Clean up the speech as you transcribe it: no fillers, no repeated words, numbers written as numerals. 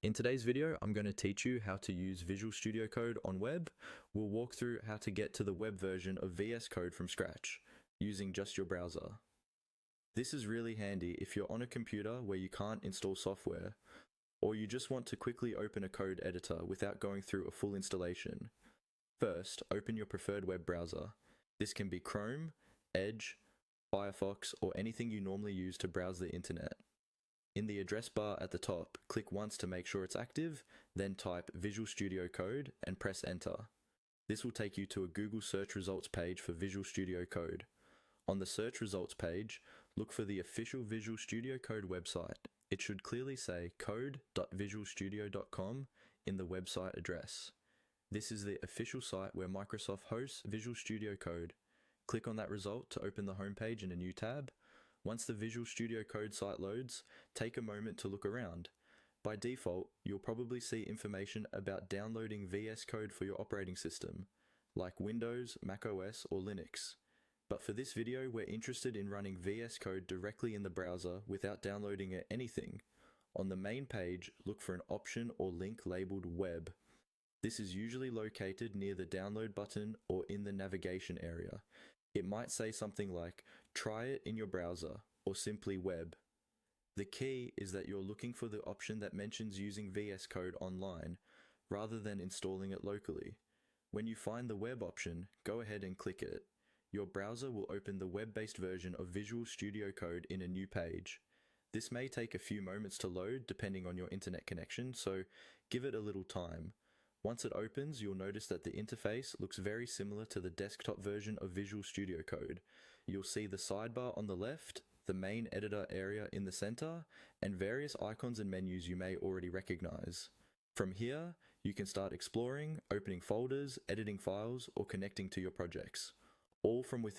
In today's video, I'm going to teach you how to use Visual Studio Code on web. We'll walk through how to get to the web version of VS Code from scratch, using just your browser. This is really handy if you're on a computer where you can't install software, or you just want to quickly open a code editor without going through a full installation. First, open your preferred web browser. This can be Chrome, Edge, Firefox, or anything you normally use to browse the internet. In the address bar at the top, click once to make sure it's active, then type Visual Studio Code and press enter. This will take you to a Google search results page for Visual Studio Code. On the search results page, look for the official Visual Studio Code website. It should clearly say code.visualstudio.com in the website address. This is the official site where Microsoft hosts Visual Studio Code. Click on that result to open the homepage in a new tab. Once the Visual Studio Code site loads, take a moment to look around. By default, you'll probably see information about downloading VS Code for your operating system, like Windows, macOS, or Linux. But for this video, we're interested in running VS Code directly in the browser without downloading anything. On the main page, look for an option or link labeled Web. This is usually located near the download button or in the navigation area. It might say something like, try it in your browser, or simply web. The key is that you're looking for the option that mentions using VS Code online, rather than installing it locally. When you find the web option, go ahead and click it. Your browser will open the web-based version of Visual Studio Code in a new page. This may take a few moments to load depending on your internet connection, so give it a little time. Once it opens, you'll notice that the interface looks very similar to the desktop version of Visual Studio Code. You'll see the sidebar on the left, the main editor area in the center, and various icons and menus you may already recognize. From here, you can start exploring, opening folders, editing files, or connecting to your projects, all from within